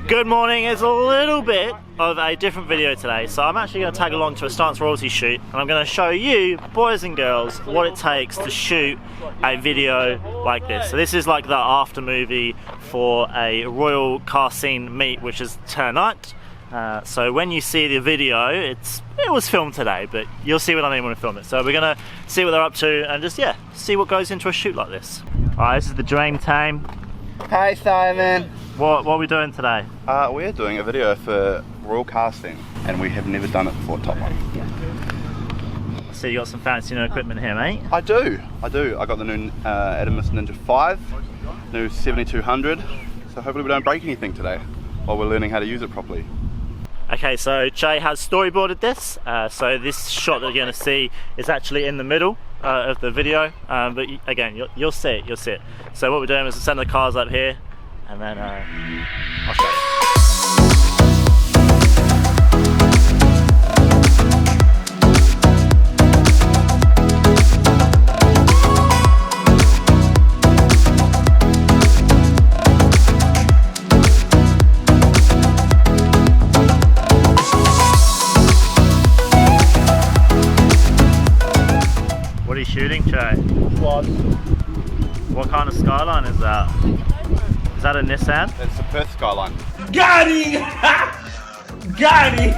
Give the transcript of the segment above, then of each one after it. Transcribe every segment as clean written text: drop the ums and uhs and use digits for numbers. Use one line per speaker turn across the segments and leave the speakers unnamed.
Good morning. It's a little bit of a different video today, so I'm actually going to tag along to a Stance Royalty shoot, and I'm going to show you, boys and girls, what it takes to shoot a video like this. So this is like the after movie for a royal car scene meet, which is tonight. So when you see the video, it was filmed today, but you'll see what I mean when I film it. So we're going to see what they're up to and just, yeah, see what goes into a shoot like this. Alright, this is the dream team.
Hi Simon.
What are we doing today?
We're doing a video for royal casting, and we have never done it before, Top One.
So you got some fancy new equipment here, mate?
I do. I got the new Adamus Ninja 5, new 7200, so hopefully we don't break anything today while we're learning how to use it properly.
Okay, so Jay has storyboarded this, so this shot that you're going to see is actually in the middle of the video, but again, you'll see it. So what we're doing is send the cars up here, and then I'll show you. What are you shooting, Jay?
Quad.
What kind of Skyline is that? Is that a Nissan?
It's the Perth Skyline.
Got him! Got him!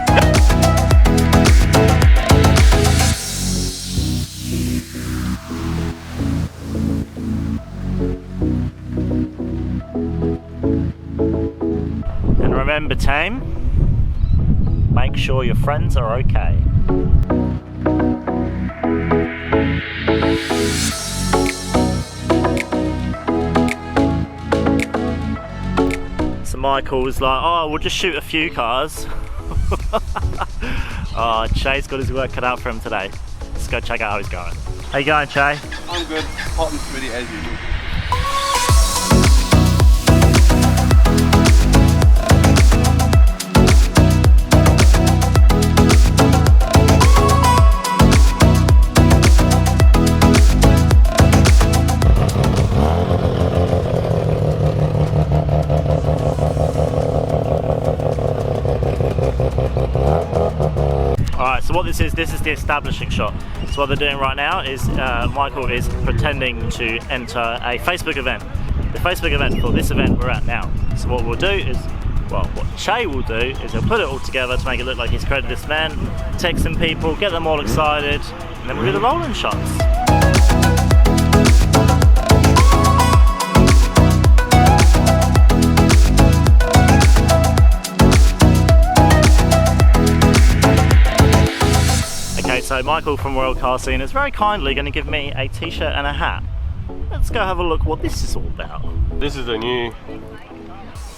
And remember, team, make sure your friends are okay. So Michael was like, oh, we'll just shoot a few cars. Oh, Chay's got his work cut out for him today. Let's go check out how he's going. How you going, Chay?
I'm good, hot and sweaty as usual.
Alright, so what this is the establishing shot. So what they're doing right now is Michael is pretending to enter a Facebook event. The Facebook event for this event we're at now. So what we'll do is, well, what Chay will do is he'll put it all together to make it look like he's created this event, text some people, get them all excited, and then we'll do the rolling shots. So Michael from Royal Car Scene is very kindly going to give me a t-shirt and a hat. Let's go have a look what this is all about.
This is a new...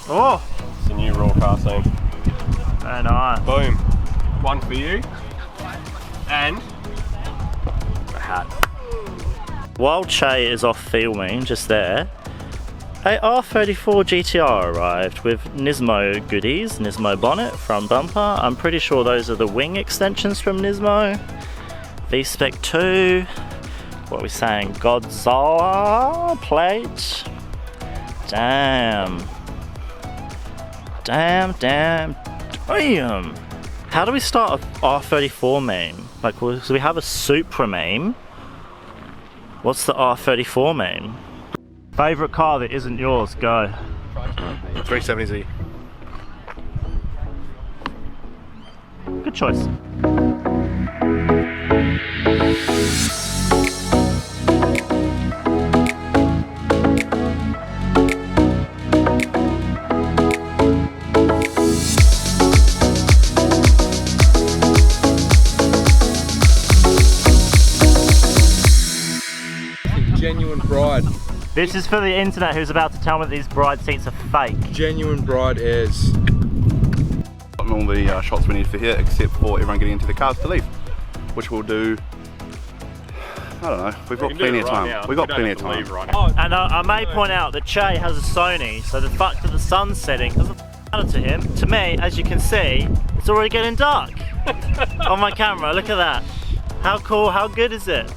Oh!
It's a new Royal Car Scene.
Very nice.
Boom. One for you. And...
a hat. While Chay is off filming, just there, a R34 GTR arrived with Nismo goodies, Nismo bonnet, front bumper. I'm pretty sure those are the wing extensions from Nismo. V-Spec 2, what are we saying, Godzilla plate. Damn. How do we start a R34 meme? Like, so we have a Supra meme. What's the R34 meme? Favourite car that isn't yours, go.
370Z.
Good choice.
Genuine bride.
This is for the internet who's about to tell me that these bride seats are fake.
Genuine bride airs.
Gotten all the shots we need for here, except for everyone getting into the cars to leave, which we'll do. I don't know. We've got plenty of time. We've got plenty of time.
And I may point out that Chay has a Sony, so the fact that the sun's setting doesn't matter to him. To me, as you can see, it's already getting dark on my camera. Look at that. How cool? How good is it?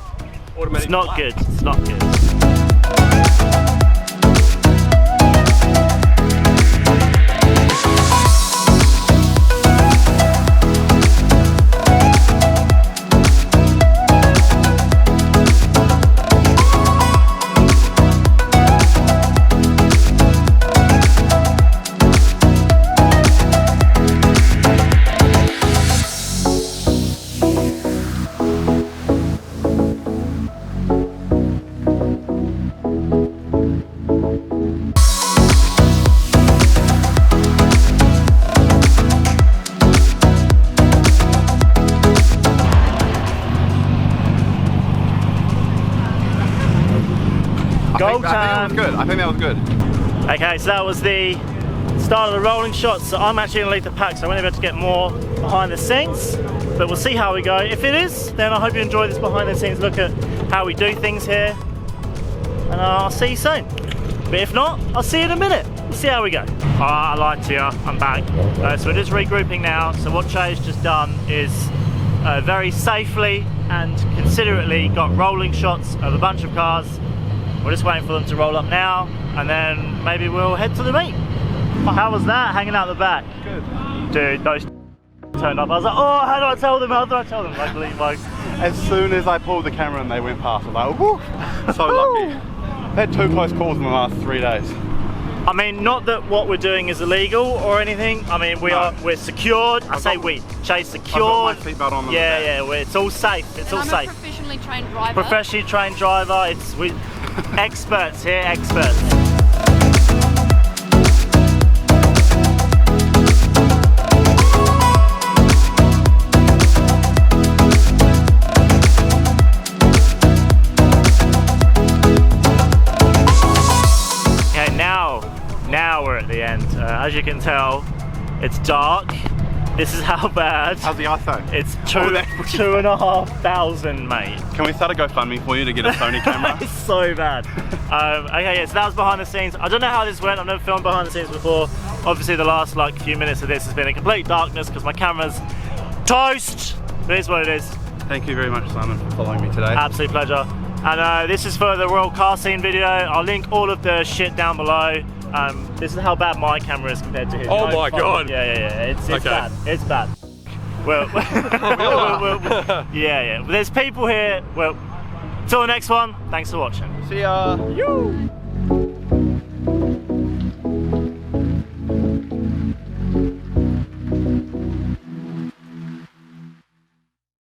It's not good. It's not good. Roll
I think that was good. I think that was good.
Okay, so that was the start of the rolling shots. So I'm actually gonna leave the pack, so I'm only able to get more behind the scenes. But we'll see how we go. If it is, then I hope you enjoy this behind the scenes look at how we do things here. And I'll see you soon. But if not, I'll see you in a minute. We'll see how we go. I lied to you, I'm back. So we're just regrouping now. So what Jay's just done is very safely and considerately got rolling shots of a bunch of cars. We're just waiting for them to roll up now, and then maybe we'll head to the meet. How was that, hanging out the back?
Good.
Dude, those turned up. I was like, oh, how do I tell them? How do I tell them? Luckily, like,
As soon as I pulled the camera and they went past, I was like, whoo, so lucky. I've had 2 close calls in the last 3 days.
I mean, not that what we're doing is illegal or anything. I mean, we're secured. I say we. Jay's secured.
I've got my seatbelt on.
Yeah, it's all safe. It's all
I'm
safe.
a professionally trained driver.
Professionally trained driver. It's we experts here, experts. Now we're at the end. As you can tell, it's dark. This is how bad.
How's the ISO?
It's 2,500, mate.
Can we start a GoFundMe for you to get a Sony camera?
It's so bad. Okay, yeah, so that was behind the scenes. I don't know how this went. I've never filmed behind the scenes before. Obviously, the last few minutes of this has been in complete darkness because my camera's toast. But it is what it is.
Thank you very much, Simon, for following me today.
Absolute pleasure. And this is for the Royal Car Scene video. I'll link all of the shit down below. This is how bad my camera is compared to his.
Oh my god!
Yeah. It's okay. Bad. It's bad. Well, yeah. There's people here. Well, till the next one. Thanks for watching.
See ya.
You.